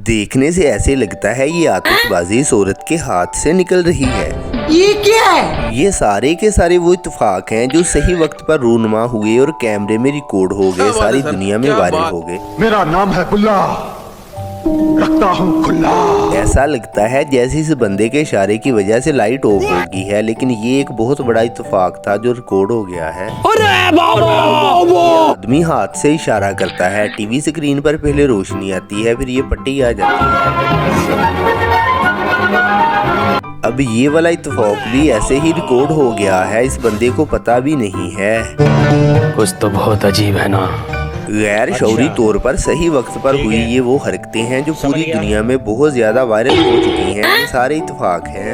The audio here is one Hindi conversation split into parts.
देखने से ऐसे लगता है ये आतिशबाजी इस औरत के हाथ से निकल रही है। ये क्या है? ये सारे के सारे वो इत्तेफाक हैं जो सही वक्त पर रूनुमा हुए और कैमरे में रिकॉर्ड हो गए, सारी दुनिया में वायरल हो गए। मेरा नाम है बुल्ला, रखता हूँ खुला। ऐसा लगता है जैसे इस बंदे के इशारे की वजह से लाइट ऑफ हो गई है, लेकिन ये एक बहुत बड़ा इत्तेफाक था जो रिकॉर्ड हो गया है। आदमी हाथ से इशारा करता है, टीवी स्क्रीन पर पहले रोशनी आती है, फिर ये पट्टी आ जाती है। अब ये वाला इत्तेफाक भी ऐसे ही रिकॉर्ड हो गया है, इस बंदे को पता भी नहीं है। कुछ तो बहुत अजीब है ना। गैर शौरी तौर पर सही वक्त पर हुई ये वो हरकतें हैं जो पूरी दुनिया में बहुत ज्यादा वायरल हो चुकी हैं। ये सारे इत्तेफाक हैं।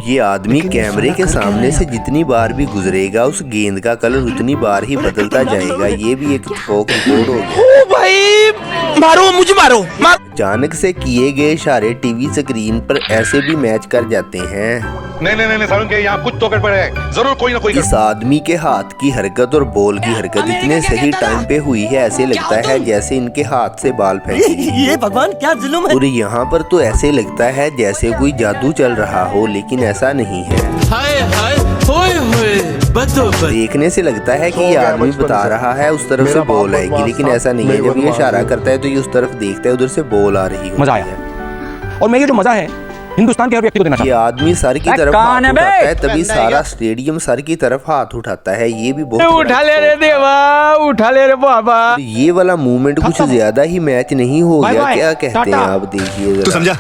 ये आदमी कैमरे के सामने से जितनी बार भी गुजरेगा उस गेंद का कलर उतनी बार ही बदलता जाएगा। ये भी एक इत्तेफाक रिकॉर्ड हो गया। भाई मारो, मुझे मारो। अचानक से किए गए इशारे टीवी स्क्रीन पर ऐसे भी मैच कर जाते हैं। नहीं सारुण के यहाँ कुछ तो गड़बड़ है, जरूर कोई ना कोई। इस आदमी के हाथ की हरकत और बॉल की हरकत इतने सही टाइम पे हुई है, ऐसे लगता है जैसे इनके हाथ से बाल फेंके। ये भगवान क्या जुल्म है। और यहाँ पर तो ऐसे लगता है जैसे कोई जादू चल रहा हो, लेकिन ऐसा नहीं है। हाय हाय होए होए देखने से लगता है कि ये आदमी बता रहा है उस तरफ से बॉल आएगी, लेकिन ऐसा नहीं है। जब ये इशारा करता है तो ये उस तरफ देखता है, उधर से बॉल आ रही है। मजा आया। और मैं ये जो मजा है हिंदुस्तान के हर व्यक्ति को देना ये आदमी सर की तरफ हाथ उठाता है, तभी सारा स्टेडियम सर की तरफ हाथ उठाता है। ये भी बहुत उठा ले रे देवा, उठा ले रे बाबा। ये वाला मूवमेंट कुछ ज्यादा ही मैच नहीं हो गया, क्या कहते हैं आप? देखिए तू समझा?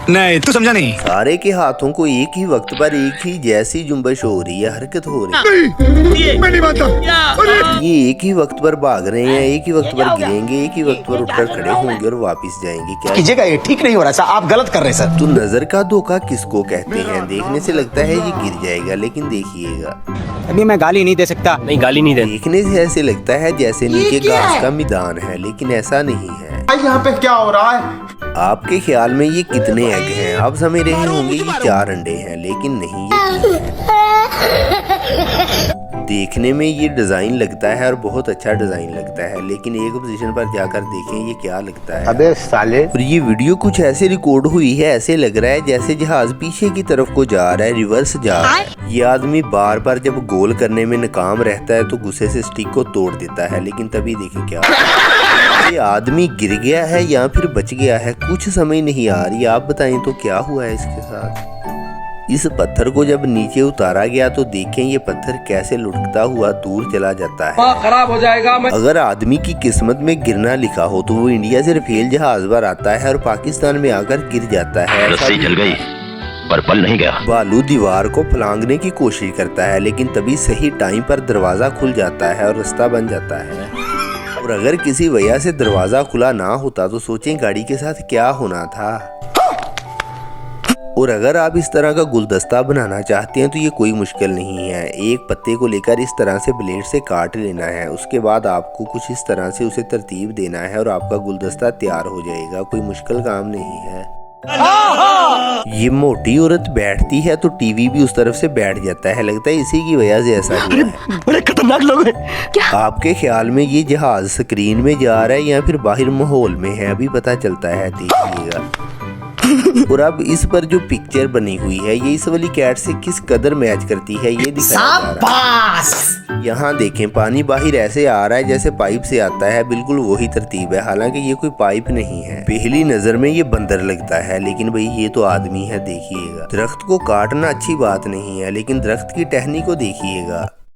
नहीं तू समझा नहीं। सारे के हाथों को एक ही वक्त पर एक ही जैसी जुम्बश हो रही है, हरकत हो रही है। मैं नहीं मानता। ये एक ही वक्त पर भाग रहे हैं, एक ही वक्त पर गिरेंगे, एक ही वक्त पर उठकर खड़े होंगे और वापस जाएंगे। क्या कीजिएगा, ये ठीक नहीं हो रहा सर, आप गलत कर रहे हैं सर। तो नजर का धोखा किसको कहते हैं? देखने से लगता है ये गिर जाएगा, लेकिन देखिएगा अभी मैं गाली नहीं दे सकता। नहीं गाली नहीं दे। देखने से ऐसे लगता है जैसे नीचे घास का मैदान है, लेकिन ऐसा नहीं है। यहाँ पे क्या हो रहा है? आपके ख्याल में ये कितने एग हैं? आप समझ रहे होंगे ये 4 अंडे हैं, लेकिन नहीं, ये देखने में ये डिजाइन लगता है और बहुत अच्छा डिजाइन लगता है, लेकिन एक पोजीशन पर जाकर देखें ये क्या लगता है। अबे साले। और ये वीडियो कुछ ऐसे रिकॉर्ड हुई है, ऐसे लग रहा है जैसे जहाज पीछे की तरफ को जा रहा है, रिवर्स जा रहा है। ये आदमी बार बार जब गोल करने में नाकाम रहता है तो गुस्से से स्टिक को तोड़ देता है, लेकिन तभी देखें क्या ये आदमी गिर गया है या फिर बच गया है, कुछ समझ नहीं आ रही। आप बताएं तो क्या हुआ है इसके साथ? इस पत्थर को जब नीचे उतारा गया तो देखें ये पत्थर कैसे लुढ़कता हुआ दूर चला जाता है। खराब हो जाएगा। अगर आदमी की किस्मत में गिरना लिखा हो तो वो इंडिया से रफेल जहाज पर आता है और पाकिस्तान में आकर गिर जाता है। रस्सी जल गई पर पल नहीं गया। बालू दीवार को फलांगने की कोशिश करता है, लेकिन तभी सही टाइम पर दरवाजा खुल जाता है और रास्ता बन जाता है। और अगर किसी वजह से दरवाजा खुला ना होता तो सोचें गाड़ी के साथ क्या होना था। और अगर आप इस तरह का गुलदस्ता बनाना चाहते हैं तो ये कोई मुश्किल नहीं है। एक पत्ते को लेकर इस तरह से ब्लेड से काट लेना है, उसके बाद आपको कुछ इस तरह से उसे तरतीब देना है और आपका गुलदस्ता तैयार हो जाएगा। कोई मुश्किल काम नहीं है। ये मोटी औरत बैठती है तो टीवी भी उस तरफ से बैठ जाता है, लगता है इसी की वजह से ऐसा हुआ है। बड़े खतरनाक लोग हैं। आपके ख्याल में ये जहाज स्क्रीन में जा रहा है या फिर बाहर माहौल में है, अभी पता चलता है, देखिएगा। और अब इस पर जो पिक्चर बनी हुई है ये इस वाली कैट से किस कदर मैच करती है ये दिखाया जा रहा है। यहाँ देखें पानी बाहर ऐसे आ रहा है जैसे पाइप से आता है, बिल्कुल वही तरतीब है, हालांकि ये कोई पाइप नहीं है। पहली नजर में ये बंदर लगता है, लेकिन भाई ये तो आदमी है। देखिएगा दरख्त को काटना अच्छी बात नहीं है, लेकिन दरख्त की टहनी को देखिएगा।